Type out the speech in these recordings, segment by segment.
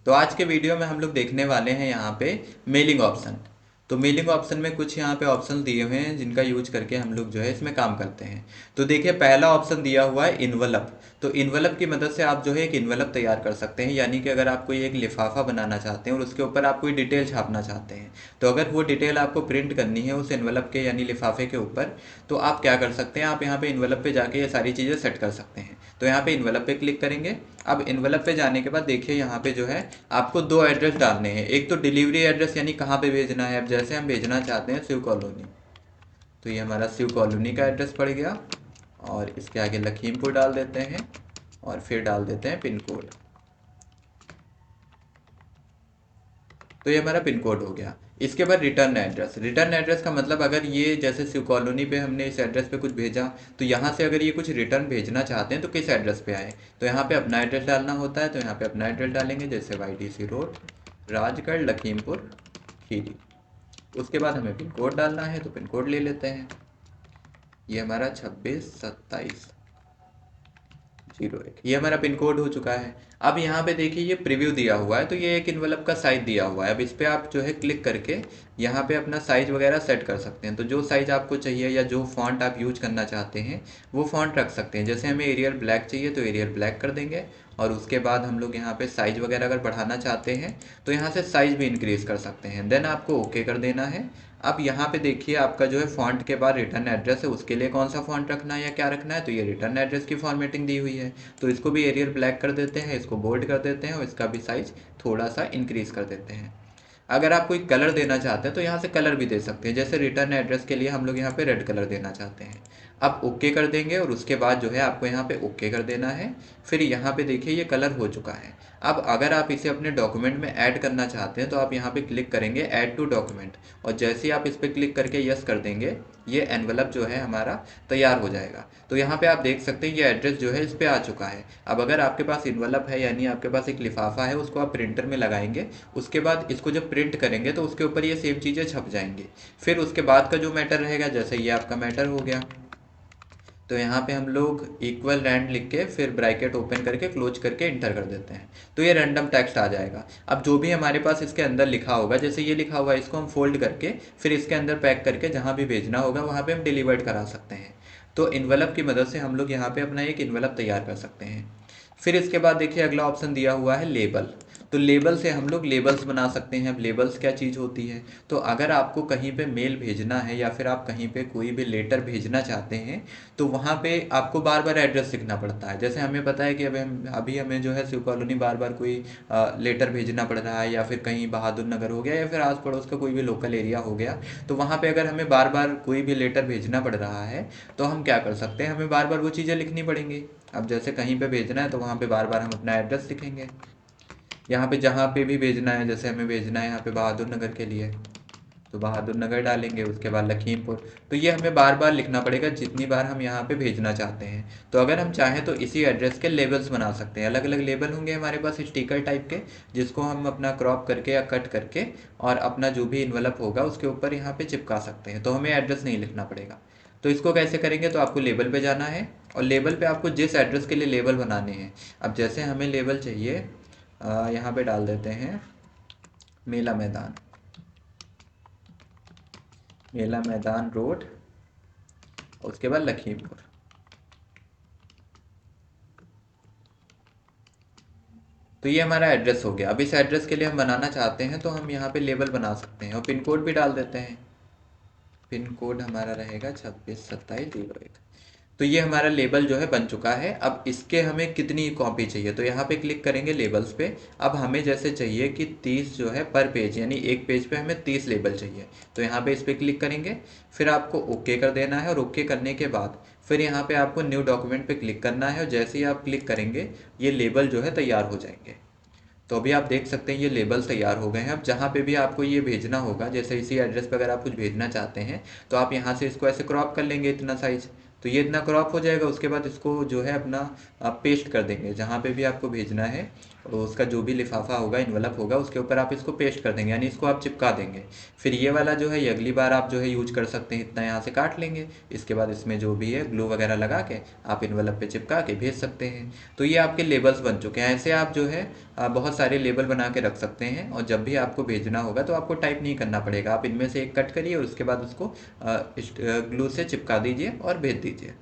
तो आज के वीडियो में हम लोग देखने वाले हैं यहाँ पे मेलिंग ऑप्शन। तो मेलिंग ऑप्शन में कुछ यहाँ पे ऑप्शन दिए हुए हैं जिनका यूज करके हम लोग जो है इसमें काम करते हैं। तो देखिए पहला ऑप्शन दिया हुआ है इन्वलप। तो इन्वलप की मदद से आप जो है एक इन्वलप तैयार कर सकते हैं, यानी कि अगर आप कोई एक लिफाफा बनाना चाहते हैं और उसके ऊपर आप कोई डिटेल छापना चाहते हैं, तो अगर वो डिटेल आपको प्रिंट करनी है उस इन्वलप के यानी लिफाफे के ऊपर, तो आप क्या कर सकते हैं, आप यहाँ पे इन्वलप पे जाके ये सारी चीज़ें सेट कर सकते हैं। तो यहाँ पे इन्वलप पे क्लिक करेंगे। अब इन्वलप पे जाने के बाद देखिए यहाँ पे जो है आपको दो एड्रेस डालने हैं। एक तो डिलीवरी एड्रेस यानी कहाँ पे भेजना है। अब जैसे हम भेजना चाहते हैं शिव कॉलोनी, तो ये हमारा शिव कॉलोनी का एड्रेस पड़ गया और इसके आगे लखीमपुर डाल देते हैं और फिर डाल देते हैं पिन कोड। तो ये हमारा पिन कोड हो गया। इसके बाद रिटर्न एड्रेस। रिटर्न एड्रेस का मतलब अगर ये जैसे शिव कॉलोनी पे हमने इस एड्रेस पे कुछ भेजा, तो यहाँ से अगर ये कुछ रिटर्न भेजना चाहते हैं तो किस एड्रेस पे आए, तो यहाँ पे अपना एड्रेस डालना होता है। तो यहाँ पे अपना एड्रेस डालेंगे, जैसे YDC रोड, राजगढ़, लखीमपुर खीरी। उसके बाद हमें पिन कोड डालना है, तो पिन कोड ले लेते हैं। ये हमारा 262701, ये हमारा पिन कोड हो चुका है। अब यहाँ पे देखिए ये प्रीव्यू दिया हुआ है, तो ये एक इन्वेलप का साइज दिया हुआ है। अब इस पर आप जो है क्लिक करके यहाँ पे अपना साइज वगैरह सेट कर सकते हैं। तो जो साइज आपको चाहिए या जो फॉन्ट आप यूज करना चाहते हैं वो फॉन्ट रख सकते हैं। जैसे हमें एरियल ब्लैक चाहिए तो एरियल ब्लैक कर देंगे, और उसके बाद हम लोग यहाँ पे साइज वगैरह अगर बढ़ाना चाहते हैं तो यहाँ से साइज भी इंक्रीज कर सकते हैं। देन आपको ओके कर देना है। अब यहाँ पे देखिए आपका जो है फॉन्ट के बाद रिटर्न एड्रेस है, उसके लिए कौन सा फॉन्ट रखना है या क्या रखना है, तो ये रिटर्न एड्रेस की फॉर्मेटिंग दी हुई है। तो इसको भी एरियल ब्लैक कर देते हैं, इसको बोल्ड कर देते हैं और इसका भी साइज थोड़ा सा इंक्रीज कर देते हैं। अगर आप कोई कलर देना चाहते हैं तो यहाँ से कलर भी दे सकते हैं। जैसे रिटर्न एड्रेस के लिए हम लोग यहाँ पे रेड कलर देना चाहते हैं। अब ओके कर देंगे और उसके बाद जो है आपको यहाँ पे ओके कर देना है। फिर यहाँ पे देखिए ये कलर हो चुका है। अब अगर आप इसे अपने डॉक्यूमेंट में ऐड करना चाहते हैं तो आप यहाँ पे क्लिक करेंगे ऐड टू डॉक्यूमेंट, और जैसे ही आप इस पर क्लिक करके यस कर देंगे ये एनवलप जो है हमारा तैयार हो जाएगा। तो यहाँ पे आप देख सकते हैं ये एड्रेस जो है इस पर आ चुका है। अब अगर आपके पास इन्वलप है यानी आपके पास एक लिफाफा है, उसको आप प्रिंटर में लगाएंगे, उसके बाद इसको जब प्रिंट करेंगे तो उसके ऊपर ये सेम चीज़ें छप जाएंगी। फिर उसके बाद का जो मैटर रहेगा, जैसे ये आपका मैटर हो गया, तो यहाँ पे हम लोग इक्वल रैंड लिख के फिर ब्रैकेट ओपन करके क्लोज करके इंटर कर देते हैं, तो ये रैंडम टेक्स्ट आ जाएगा। अब जो भी हमारे पास इसके अंदर लिखा होगा, जैसे ये लिखा हुआ है, इसको हम फोल्ड करके फिर इसके अंदर पैक करके जहाँ भी भेजना होगा वहाँ पे हम डिलीवर्ड करा सकते हैं। तो इन्वेलप की मदद से हम लोग यहाँ पे अपना एक इन्वेलप तैयार कर सकते हैं। फिर इसके बाद देखिए अगला ऑप्शन दिया हुआ है लेबल। तो लेबल से हम लोग लेबल्स बना सकते हैं। अब लेबल्स क्या चीज़ होती है, तो अगर आपको कहीं पे मेल भेजना है या फिर आप कहीं पे कोई भी लेटर भेजना चाहते हैं, तो वहाँ पे आपको बार बार एड्रेस लिखना पड़ता है। जैसे हमें पता है कि अभी हमें जो है शिव कॉलोनी बार बार कोई लेटर भेजना पड़ रहा है, या फिर कहीं बहादुर नगर हो गया या फिर आस पड़ोस का कोई भी लोकल एरिया हो गया, तो वहाँ पे अगर हमें बार बार कोई भी लेटर भेजना पड़ रहा है तो हम क्या कर सकते हैं, हमें बार बार वो चीज़ें लिखनी पड़ेंगी। अब जैसे कहीं पे भेजना है तो वहाँ पे बार बार हम अपना एड्रेस लिखेंगे। यहाँ पे जहाँ पे भी भेजना है, जैसे हमें भेजना है यहाँ पे बहादुर नगर के लिए, तो बहादुर नगर डालेंगे, उसके बाद लखीमपुर। तो ये हमें बार बार लिखना पड़ेगा जितनी बार हम यहाँ पे भेजना चाहते हैं। तो अगर हम चाहें तो इसी एड्रेस के लेबल्स बना सकते हैं। अलग अलग लेबल होंगे हमारे पास स्टिकर टाइप के, जिसको हम अपना क्रॉप करके या कट करके और अपना जो भी इन्वेलप होगा उसके ऊपर यहाँ पे चिपका सकते हैं, तो हमें एड्रेस नहीं लिखना पड़ेगा। तो इसको कैसे करेंगे, तो आपको लेबल पे जाना है और लेबल पे आपको जिस एड्रेस के लिए लेबल बनाने हैं, अब जैसे हमें लेबल चाहिए, यहाँ पे डाल देते हैं मेला मैदान, मेला मैदान रोड, उसके बाद लखीमपुर। तो ये हमारा एड्रेस हो गया। अब इस एड्रेस के लिए हम बनाना चाहते हैं तो हम यहाँ पे लेबल बना सकते हैं और पिन कोड भी डाल देते हैं। पिन कोड हमारा रहेगा 262701। तो ये हमारा लेबल जो है बन चुका है। अब इसके हमें कितनी कॉपी चाहिए, तो यहाँ पे क्लिक करेंगे लेबल्स पे। अब हमें जैसे चाहिए कि 30 जो है पर पेज, यानी एक पेज पे हमें 30 लेबल चाहिए, तो यहाँ पे इस पर क्लिक करेंगे। फिर आपको ओके कर देना है और ओके करने के बाद फिर यहाँ पे आपको न्यू डॉक्यूमेंट पे क्लिक करना है, और जैसे ही आप क्लिक करेंगे ये लेबल जो है तैयार हो जाएंगे। तो अभी आप देख सकते हैं ये लेबल्स तैयार हो गए हैं। अब जहाँ पे भी आपको ये भेजना होगा, जैसे इसी एड्रेस पे अगर आप कुछ भेजना चाहते हैं तो आप यहाँ से इसको ऐसे क्रॉप कर लेंगे इतना साइज, तो ये इतना क्रॉप हो जाएगा। उसके बाद इसको जो है अपना आप पेस्ट कर देंगे जहाँ पे भी आपको भेजना है, उसका जो भी लिफाफा होगा, इन्वेलप होगा, उसके ऊपर आप इसको पेस्ट कर देंगे, यानी इसको आप चिपका देंगे। फिर ये वाला जो है ये अगली बार आप जो है यूज कर सकते हैं, इतना यहाँ से काट लेंगे। इसके बाद इसमें जो भी है ग्लू वगैरह लगा के आप इन्वेलप पे चिपका के भेज सकते हैं। तो ये आपके लेबल्स बन चुके हैं। ऐसे आप जो है बहुत सारे लेबल बना के रख सकते हैं, और जब भी आपको भेजना होगा तो आपको टाइप नहीं करना पड़ेगा। आप इनमें से एक कट करिए और उसके बाद उसको ग्लू से चिपका दीजिए और भेज दीजिए।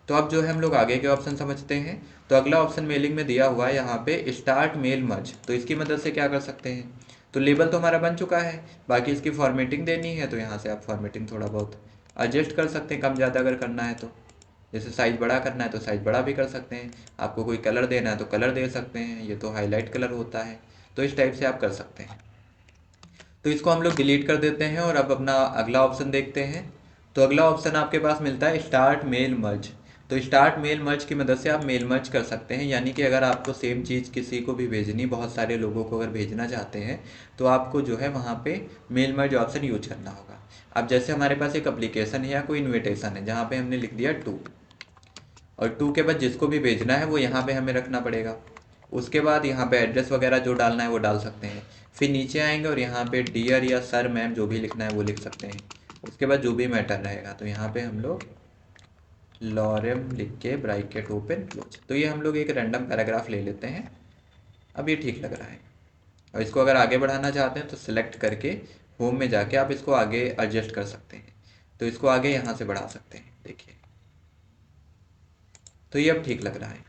तो अब जो है हम लोग आगे के ऑप्शन समझते हैं। तो अगला ऑप्शन मेलिंग में दिया हुआ है यहाँ पे स्टार्ट मेल मर्ज। तो इसकी मदद से क्या कर सकते हैं, तो लेबल तो हमारा बन चुका है, बाकी इसकी फॉर्मेटिंग देनी है। तो यहाँ से आप फॉर्मेटिंग थोड़ा बहुत एडजस्ट कर सकते हैं, कम ज़्यादा अगर करना है तो। जैसे साइज़ बड़ा करना है तो साइज़ बड़ा भी कर सकते हैं, आपको कोई कलर देना है तो कलर दे सकते हैं, ये तो हाईलाइट कलर होता है। तो इस टाइप से आप कर सकते हैं। तो इसको हम लोग डिलीट कर देते हैं और अब अपना अगला ऑप्शन देखते हैं। तो अगला ऑप्शन आपके पास मिलता है स्टार्ट मेल मर्ज। तो स्टार्ट मेल मर्ज की मदद से आप मेल मर्ज कर सकते हैं, यानी कि अगर आपको सेम चीज़ किसी को भी भेजनी, बहुत सारे लोगों को अगर भेजना चाहते हैं, तो आपको जो है वहाँ पे मेल मर्ज ऑप्शन यूज करना होगा। अब जैसे हमारे पास एक एप्लीकेशन है या कोई इन्विटेशन है जहाँ पे हमने लिख दिया टू, और टू के बाद जिसको भी भेजना है वो यहाँ पे हमें रखना पड़ेगा। उसके बाद यहाँ पे एड्रेस वगैरह जो डालना है वो डाल सकते हैं। फिर नीचे आएंगे और यहाँ पे डियर या सर मैम जो भी लिखना है वो लिख सकते हैं। उसके बाद जो भी मैटर रहेगा, तो यहाँ पे हम लोग लॉरेम लिख के ब्रैकेट ओपन क्लोज। तो ये हम लोग एक रैंडम पैराग्राफ ले लेते हैं। अब ये ठीक लग रहा है। और इसको अगर आगे बढ़ाना चाहते हैं तो सिलेक्ट करके होम में जाके आप इसको आगे एडजस्ट कर सकते हैं। तो इसको आगे यहाँ से बढ़ा सकते हैं, देखिए। तो ये अब ठीक लग रहा है।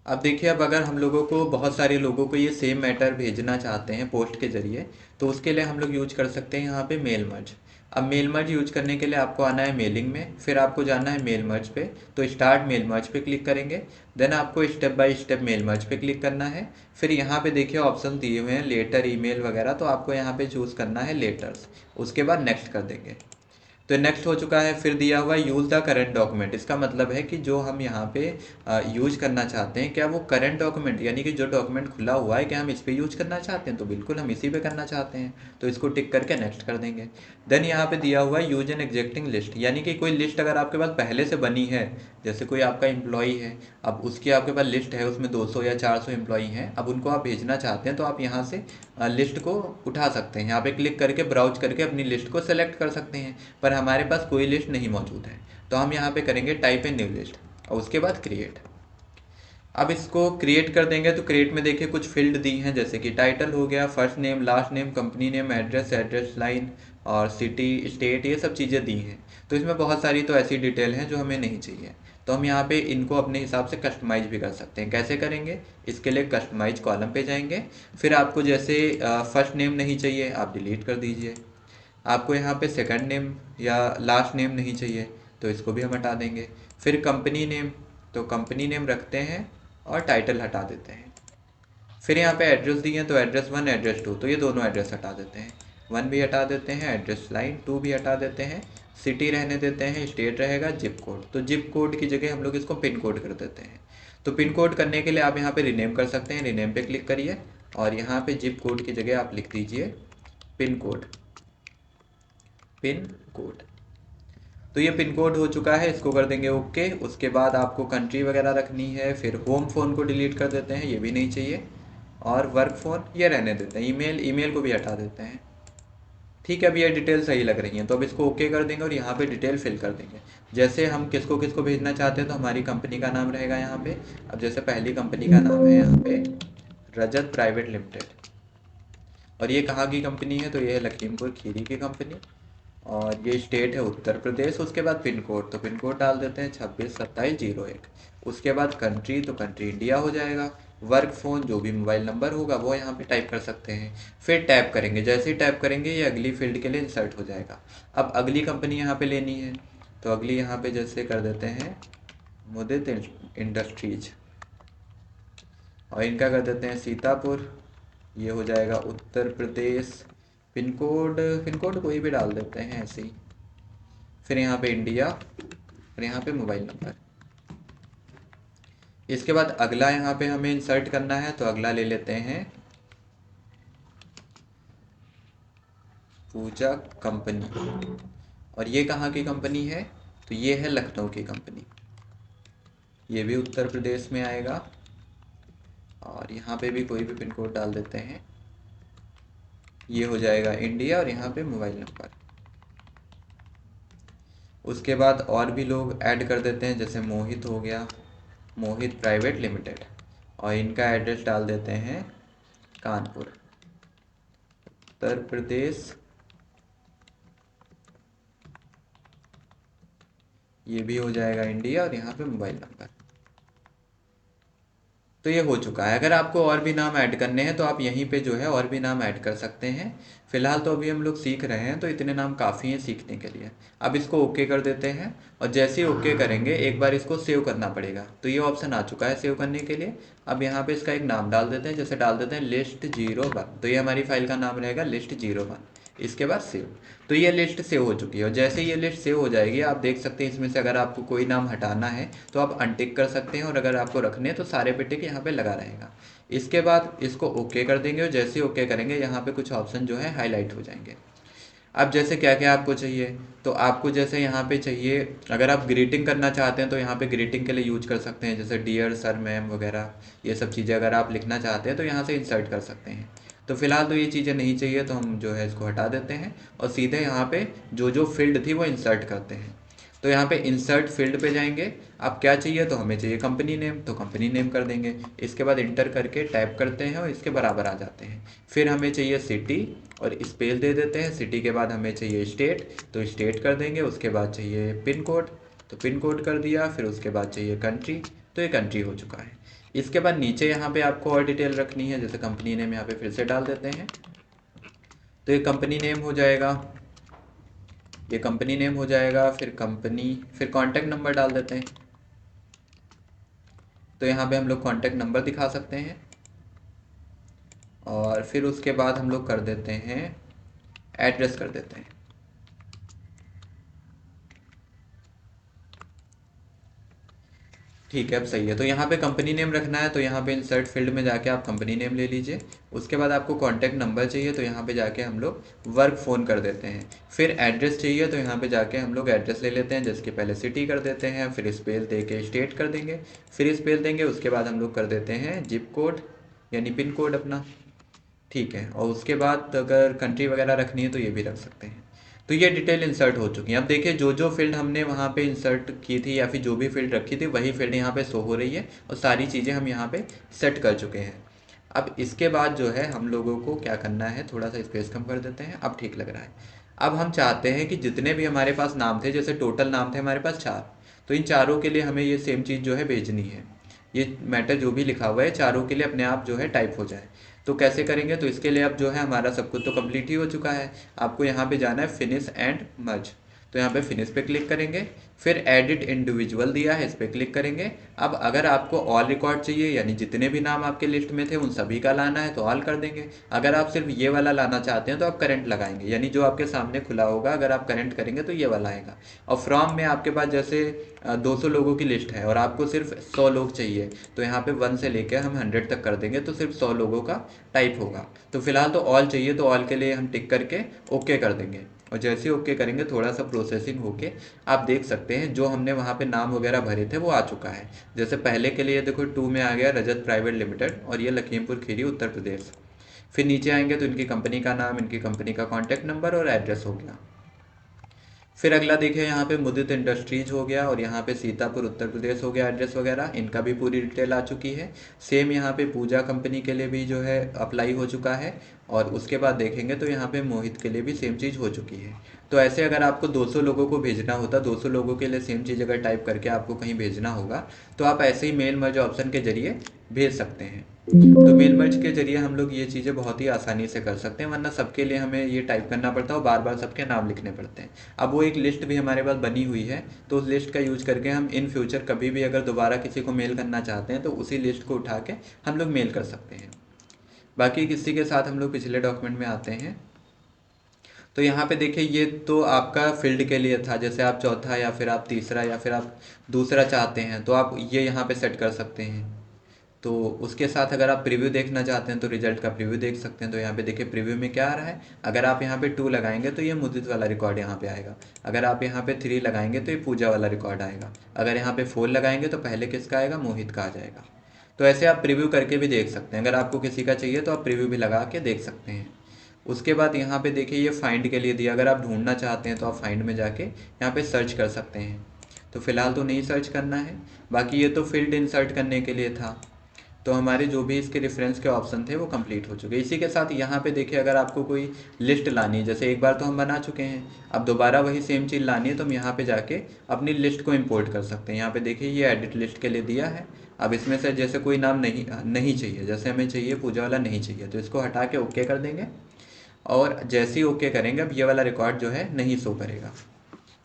अब देखिए, अब अगर हम लोगों को बहुत सारे लोगों को ये सेम मैटर भेजना चाहते हैं पोस्ट के ज़रिए, तो उसके लिए हम लोग यूज कर सकते हैं यहाँ पे मेल मर्ज। अब मेल मर्ज यूज करने के लिए आपको आना है मेलिंग में, फिर आपको जाना है मेल मर्ज पे। तो स्टार्ट मेल मर्ज पे क्लिक करेंगे, देन आपको step by step mail merge पे क्लिक करना है। फिर यहाँ पे देखिए ऑप्शन दिए हुए हैं लेटर, ईमेल वगैरह, तो आपको यहाँ पे चूज़ करना है लेटर्स। उसके बाद नेक्स्ट कर देंगे। तो नेक्स्ट हो चुका है। फिर दिया हुआ है यूज़ द करंट डॉक्यूमेंट। इसका मतलब है कि जो हम यहाँ पे यूज करना चाहते हैं, क्या वो करंट डॉक्यूमेंट, यानी कि जो डॉक्यूमेंट खुला हुआ है, क्या हम इस पे यूज करना चाहते हैं, तो बिल्कुल हम इसी पे करना चाहते हैं। तो इसको टिक करके नेक्स्ट कर देंगे। देन यहाँ पे दिया हुआ है यूज एन एग्जिस्टिंग लिस्ट, यानी कि कोई लिस्ट अगर आपके पास पहले से बनी है, जैसे कोई आपका एम्प्लॉई है, अब उसकी आपके पास लिस्ट है, उसमें 200 या 400 एम्प्लॉई हैं, अब उनको आप भेजना चाहते हैं, तो आप यहाँ से लिस्ट को उठा सकते हैं। यहाँ पे क्लिक करके ब्राउज करके अपनी लिस्ट को सेलेक्ट कर सकते हैं। पर हमारे पास कोई लिस्ट नहीं मौजूद है, तो हम यहाँ पे करेंगे टाइप ए न्यू लिस्ट और उसके बाद क्रिएट। अब इसको क्रिएट कर देंगे तो क्रिएट में देखिए कुछ फील्ड दी हैं, जैसे कि टाइटल हो गया, first name, last name, company name, address, address line और सिटी, स्टेट, ये सब चीज़ें दी हैं। तो इसमें बहुत सारी तो ऐसी डिटेल हैं जो हमें नहीं चाहिए, तो हम यहाँ पे इनको अपने हिसाब से कस्टमाइज भी कर सकते हैं। कैसे करेंगे, इसके लिए कस्टमाइज कॉलम पे जाएंगे। फिर आपको जैसे फर्स्ट नेम नहीं चाहिए, आप डिलीट कर दीजिए। आपको यहाँ पे सेकंड नेम या लास्ट नेम नहीं चाहिए, तो इसको भी हम हटा देंगे। फिर कंपनी नेम, तो कंपनी नेम रखते हैं और टाइटल हटा देते हैं। फिर यहाँ पे एड्रेस दिए हैं, तो एड्रेस 1, एड्रेस 2, तो ये दोनों एड्रेस हटा देते हैं। 1 भी हटा देते हैं, एड्रेस लाइन 2 भी हटा देते हैं, सिटी रहने देते हैं, स्टेट रहेगा, जिप कोड, तो जिप कोड की जगह हम लोग इसको पिन कोड कर देते हैं। तो पिन कोड करने के लिए आप यहाँ पे रिनेम कर सकते हैं, रिनेम पे क्लिक करिए और यहाँ पे जिप कोड की जगह आप लिख दीजिए पिन कोड, पिन कोड। तो ये पिन कोड हो चुका है, इसको कर देंगे ओके। उसके बाद आपको कंट्री वगैरह रखनी है। फिर होम फ़ोन को डिलीट कर देते हैं, ये भी नहीं चाहिए, और वर्क फ़ोन ये रहने देते हैं। ईमेल, ईमेल को भी हटा देते हैं। ठीक है, अब ये डिटेल सही लग रही हैं, तो अब इसको ओके कर देंगे और यहाँ पे डिटेल फिल कर देंगे। जैसे हम किसको किसको भेजना चाहते हैं, तो हमारी कंपनी का नाम रहेगा यहाँ पे। अब जैसे पहली कंपनी का नाम है यहाँ पे रजत प्राइवेट लिमिटेड, और ये कहाँ की कंपनी है, तो ये है लखीमपुर खीरी की कंपनी, और ये स्टेट है उत्तर प्रदेश। उसके बाद पिन कोड, तो पिन कोड डाल देते हैं 262701। उसके बाद कंट्री, तो कंट्री इंडिया हो जाएगा। वर्क फ़ोन, जो भी मोबाइल नंबर होगा वो यहाँ पे टाइप कर सकते हैं। फिर टैप करेंगे, जैसे ही टैप करेंगे ये अगली फील्ड के लिए इंसर्ट हो जाएगा। अब अगली कंपनी यहाँ पे लेनी है, तो अगली यहाँ पे जैसे कर देते हैं मुदित इंडस्ट्रीज, और इनका कर देते हैं सीतापुर, ये हो जाएगा Uttar Pradesh. Pin code, pin code कोई भी डाल देते हैं ऐसे ही। फिर यहाँ पे इंडिया और यहाँ पे मोबाइल नंबर। इसके बाद अगला यहाँ पे हमें इंसर्ट करना है, तो अगला ले लेते हैं पूजा कंपनी, और ये कहाँ की कंपनी है, तो ये है लखनऊ की कंपनी, ये भी उत्तर प्रदेश में आएगा। और यहाँ पे भी कोई भी पिन कोड डाल देते हैं। ये हो जाएगा इंडिया और यहाँ पे मोबाइल नंबर। उसके बाद और भी लोग ऐड कर देते हैं, जैसे मोहित हो गया, मोहित प्राइवेट लिमिटेड, और इनका एड्रेस डाल देते हैं कानपुर, उत्तर प्रदेश। ये भी हो जाएगा इंडिया और यहाँ पे मोबाइल नंबर। तो ये हो चुका है। अगर आपको और भी नाम ऐड करने हैं तो आप यहीं पे जो है और भी नाम ऐड कर सकते हैं। फिलहाल तो अभी हम लोग सीख रहे हैं, तो इतने नाम काफ़ी हैं सीखने के लिए। अब इसको ओके कर देते हैं, और जैसे ही ओके करेंगे एक बार इसको सेव करना पड़ेगा। तो ये ऑप्शन आ चुका है सेव करने के लिए। अब यहाँ पे इसका एक नाम डाल देते हैं, जैसे डाल देते हैं list01। तो ये हमारी फाइल का नाम रहेगा list01। इसके बाद सेव। तो ये लिस्ट सेव हो चुकी है, और जैसे ये लिस्ट सेव हो जाएगी आप देख सकते हैं इसमें से अगर आपको कोई नाम हटाना है तो आप अनटिक कर सकते हैं, और अगर आपको रखने हैं तो सारे पे टिक यहाँ पे लगा रहेगा। इसके बाद इसको ओके कर देंगे, और जैसे ही ओके करेंगे यहाँ पे कुछ ऑप्शन जो है हाईलाइट हो जाएंगे। अब जैसे क्या क्या आपको चाहिए, तो आपको जैसे यहाँ पे चाहिए, अगर आप ग्रीटिंग करना चाहते हैं तो यहाँ पे ग्रीटिंग के लिए यूज कर सकते हैं, जैसे डियर सर मैम वगैरह। ये सब चीज़ें अगर आप लिखना चाहते हैं तो यहाँ से इंसर्ट कर सकते हैं। तो फिलहाल तो ये चीज़ें नहीं चाहिए, तो हम जो है इसको हटा देते हैं, और सीधे यहाँ पे जो जो फील्ड थी वो इंसर्ट करते हैं। तो यहाँ पे इंसर्ट फील्ड पे जाएंगे। अब क्या चाहिए, तो हमें चाहिए कंपनी नेम, तो कंपनी नेम कर देंगे। इसके बाद इंटर करके टाइप करते हैं और इसके बराबर आ जाते हैं। फिर हमें चाहिए सिटी, और स्पेस दे देते हैं। सिटी के बाद हमें चाहिए स्टेट, तो स्टेट कर देंगे। उसके बाद चाहिए पिन कोड, तो पिन कोड कर दिया। फिर उसके बाद चाहिए कंट्री, तो ये कंट्री हो चुका है। इसके बाद नीचे यहाँ पे आपको और डिटेल रखनी है, जैसे कंपनी नेम यहाँ पे फिर से डाल देते हैं, तो ये कंपनी नेम हो जाएगा। ये कंपनी नेम हो जाएगा, फिर कंपनी, फिर कॉन्टैक्ट नंबर डाल देते हैं। तो यहाँ पे हम लोग कॉन्टैक्ट नंबर दिखा सकते हैं, और फिर उसके बाद हम लोग कर देते हैं एड्रेस कर देते हैं। ठीक है, अब सही है। तो यहाँ पे कंपनी नेम रखना है, तो यहाँ पे इंसर्ट फील्ड में जाके आप कंपनी नेम ले लीजिए। उसके बाद आपको कॉन्टैक्ट नंबर चाहिए, तो यहाँ पे जाके हम लोग वर्क फ़ोन कर देते हैं। फिर एड्रेस चाहिए, तो यहाँ पे जाके हम लोग एड्रेस ले लेते हैं, जिसके पहले सिटी कर देते हैं, फिर स्पेस दे के स्टेट कर देंगे, फिर स्पेस देंगे। उसके बाद हम लोग कर देते हैं जिप कोड, यानी पिन कोड अपना। ठीक है, और उसके बाद अगर कंट्री वगैरह रखनी है तो ये भी रख सकते हैं। तो ये डिटेल इंसर्ट हो चुकी है। अब देखिए जो जो फील्ड हमने वहाँ पे इंसर्ट की थी, या फिर जो भी फील्ड रखी थी, वही फील्ड यहाँ पे शो हो रही है, और सारी चीज़ें हम यहाँ पे सेट कर चुके हैं। अब इसके बाद जो है हम लोगों को क्या करना है, थोड़ा सा स्पेस कम कर देते हैं, अब ठीक लग रहा है। अब हम चाहते हैं कि जितने भी हमारे पास नाम थे, जैसे टोटल नाम थे हमारे पास 4, तो इन चारों के लिए हमें ये सेम चीज़ जो है भेजनी है। ये मैटर जो भी लिखा हुआ है चारों के लिए अपने आप जो है टाइप हो जाए। तो कैसे करेंगे, तो इसके लिए अब जो है हमारा सब कुछ तो कंप्लीट ही हो चुका है। आपको यहाँ पे जाना है फिनिश एंड मर्ज, तो यहाँ पे फिनिश पे क्लिक करेंगे। फिर एडिट इंडिविजुअल दिया है, इस पर क्लिक करेंगे। अब अगर आपको ऑल रिकॉर्ड चाहिए, यानी जितने भी नाम आपके लिस्ट में थे उन सभी का लाना है, तो ऑल कर देंगे। अगर आप सिर्फ ये वाला लाना चाहते हैं तो आप करंट लगाएंगे, यानी जो आपके सामने खुला होगा अगर आप करंट करेंगे तो ये वाला आएगा। और फ्रॉम में आपके पास जैसे 200 लोगों की लिस्ट है और आपको सिर्फ 100 लोग चाहिए, तो यहाँ पे 1 से लेकर हम 100 तक कर देंगे, तो सिर्फ 100 लोगों का टाइप होगा। तो फिलहाल तो ऑल चाहिए, तो ऑल के लिए हम टिक करके ओके कर देंगे। और जैसे ही ओके करेंगे थोड़ा सा प्रोसेसिंग होके आप देख सकते हैं जो हमने वहाँ पे नाम वगैरह भरे थे वो आ चुका है। जैसे पहले के लिए देखो 2 में आ गया रजत प्राइवेट लिमिटेड, और ये लखीमपुर खीरी उत्तर प्रदेश। फिर नीचे आएंगे तो इनकी कंपनी का नाम, इनकी कंपनी का कॉन्टैक्ट नंबर और एड्रेस हो गया। फिर अगला देखिए यहाँ पे मुदित इंडस्ट्रीज हो गया, और यहाँ पे सीतापुर उत्तर प्रदेश हो गया एड्रेस वगैरह, इनका भी पूरी डिटेल आ चुकी है। सेम यहाँ पे पूजा कंपनी के लिए भी जो है अप्लाई हो चुका है। और उसके बाद देखेंगे तो यहाँ पे मोहित के लिए भी सेम चीज़ हो चुकी है। तो ऐसे अगर आपको 200 लोगों को भेजना होता, 200 लोगों के लिए सेम चीज़ अगर टाइप करके आपको कहीं भेजना होगा, तो आप ऐसे ही मेल मर्ज ऑप्शन के जरिए भेज सकते हैं। तो मेल मर्ज के जरिए हम लोग ये चीज़ें बहुत ही आसानी से कर सकते हैं, वरना सबके लिए हमें ये टाइप करना पड़ता है और बार बार सबके नाम लिखने पड़ते हैं। अब वो एक लिस्ट भी हमारे पास बनी हुई है, तो उस लिस्ट का यूज करके हम इन फ्यूचर कभी भी अगर दोबारा किसी को मेल करना चाहते हैं तो उसी लिस्ट को उठा के हम लोग मेल कर सकते हैं। बाकी किसी के साथ हम लोग पिछले डॉक्यूमेंट में आते हैं। तो यहाँ पे देखिए ये तो आपका फील्ड के लिए था, जैसे आप चौथा या फिर आप तीसरा या फिर आप दूसरा चाहते हैं तो आप ये यहाँ पे सेट कर सकते हैं। तो उसके साथ अगर आप प्रीव्यू देखना चाहते हैं तो रिजल्ट का प्रीव्यू देख सकते हैं। तो यहाँ पे देखिए प्रीव्यू में क्या आ रहा है, अगर आप यहाँ पे 2 लगाएंगे तो ये मुदित वाला रिकॉर्ड यहाँ पे आएगा। अगर आप यहाँ पे 3 लगाएंगे तो ये पूजा वाला रिकॉर्ड आएगा। अगर यहाँ पे 4 लगाएंगे तो पहले किसका आएगा, मोहित का आ जाएगा। तो ऐसे आप प्रीव्यू करके भी देख सकते हैं। अगर आपको किसी का चाहिए तो आप प्रीव्यू भी लगा के देख सकते हैं। उसके बाद यहाँ पे देखिए ये फाइंड के लिए दिया, अगर आप ढूंढना चाहते हैं तो आप फाइंड में जाके यहाँ पे सर्च कर सकते हैं। तो फिलहाल तो नहीं सर्च करना है। बाकी ये तो फील्ड इंसर्ट करने के लिए था। तो हमारे जो भी इसके रेफरेंस के ऑप्शन थे वो कंप्लीट हो चुके। इसी के साथ यहाँ पे देखिए अगर आपको कोई लिस्ट लानी है, जैसे एक बार तो हम बना चुके हैं, अब दोबारा वही सेम चीज़ लानी है तो हम यहाँ पे जाके अपनी लिस्ट को इंपोर्ट कर सकते हैं। यहाँ पे देखिए ये एडिट लिस्ट के लिए दिया है। अब इसमें से जैसे कोई नाम नहीं चाहिए, जैसे हमें चाहिए पूजा वाला नहीं चाहिए, तो इसको हटा के ओके कर देंगे। और जैसे ही ओके करेंगे अब ये वाला रिकॉर्ड जो है नहीं शो करेगा।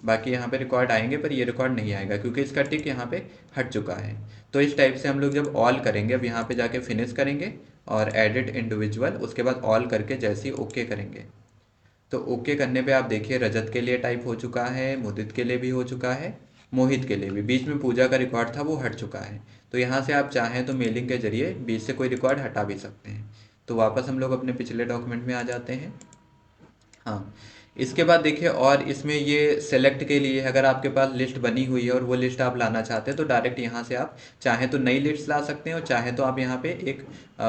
बाकी यहाँ पे रिकॉर्ड आएंगे पर ये रिकॉर्ड नहीं आएगा क्योंकि इसका टिक यहाँ पे हट चुका है। तो इस टाइप से हम लोग जब ऑल करेंगे, अब यहाँ पे जाके फिनिश करेंगे और एडिट इंडिविजुअल, उसके बाद ऑल करके जैसे ही ओके करेंगे तो ओके करने पे आप देखिए रजत के लिए टाइप हो चुका है, मुदित के लिए भी हो चुका है, मोहित के लिए भी। बीच में पूजा का रिकॉर्ड था वो हट चुका है। तो यहाँ से आप चाहें तो मेलिंग के जरिए बीच से कोई रिकॉर्ड हटा भी सकते हैं। तो वापस हम लोग अपने पिछले डॉक्यूमेंट में आ जाते हैं। हाँ, इसके बाद देखिए और इसमें ये सेलेक्ट के लिए अगर आपके पास लिस्ट बनी हुई है और वो लिस्ट आप लाना चाहते हैं तो डायरेक्ट यहाँ से आप चाहें तो नई लिस्ट ला सकते हैं और चाहें तो आप यहाँ पे एक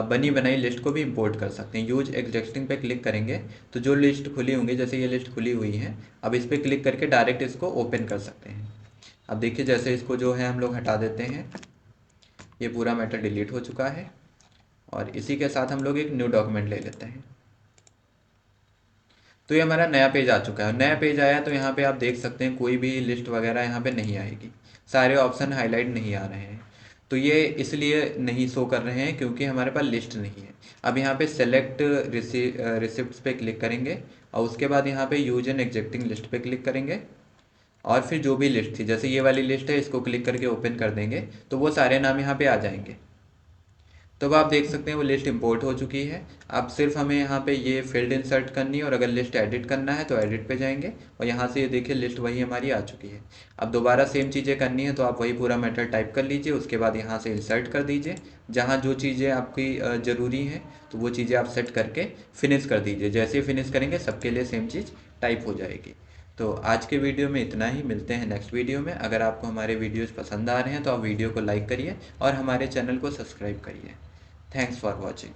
बनी बनाई लिस्ट को भी इंपोर्ट कर सकते हैं। यूज एग्जिस्टिंग पे क्लिक करेंगे तो जो लिस्ट खुली होंगी, जैसे ये लिस्ट खुली हुई है, अब इस पर क्लिक करके डायरेक्ट इसको ओपन कर सकते हैं। अब देखिए जैसे इसको जो है हम लोग हटा देते हैं, ये पूरा मैटर डिलीट हो चुका है। और इसी के साथ हम लोग एक न्यू डॉक्यूमेंट ले लेते हैं। तो ये हमारा नया पेज आ चुका है। नया पेज आया तो यहाँ पे आप देख सकते हैं कोई भी लिस्ट वगैरह यहाँ पे नहीं आएगी, सारे ऑप्शन हाईलाइट नहीं आ रहे हैं। तो ये इसलिए नहीं शो कर रहे हैं क्योंकि हमारे पास लिस्ट नहीं है। अब यहाँ पे सेलेक्ट रिसिप्ट्स पे क्लिक करेंगे और उसके बाद यहाँ पे यूज एन एग्जिस्टिंग लिस्ट पे क्लिक करेंगे और फिर जो भी लिस्ट थी, जैसे ये वाली लिस्ट है, इसको क्लिक करके ओपन कर देंगे तो वो सारे नाम यहाँ पे आ जाएंगे। तो अब आप देख सकते हैं वो लिस्ट इंपोर्ट हो चुकी है। अब सिर्फ हमें यहाँ पे ये फील्ड इंसर्ट करनी है और अगर लिस्ट एडिट करना है तो एडिट पे जाएंगे और यहाँ से ये देखिए लिस्ट वही हमारी आ चुकी है। अब दोबारा सेम चीज़ें करनी है तो आप वही पूरा मैटर टाइप कर लीजिए, उसके बाद यहाँ से इंसर्ट कर दीजिए। जहाँ जो चीज़ें आपकी ज़रूरी हैं तो वो चीज़ें आप सेट करके फिनिश कर दीजिए। जैसे ही फिनिश करेंगे सबके लिए सेम चीज़ टाइप हो जाएगी। तो आज के वीडियो में इतना ही, मिलते हैं नेक्स्ट वीडियो में। अगर आपको हमारे वीडियोज़ पसंद आ रहे हैं तो आप वीडियो को लाइक करिए और हमारे चैनल को सब्सक्राइब करिए। Thanks for watching.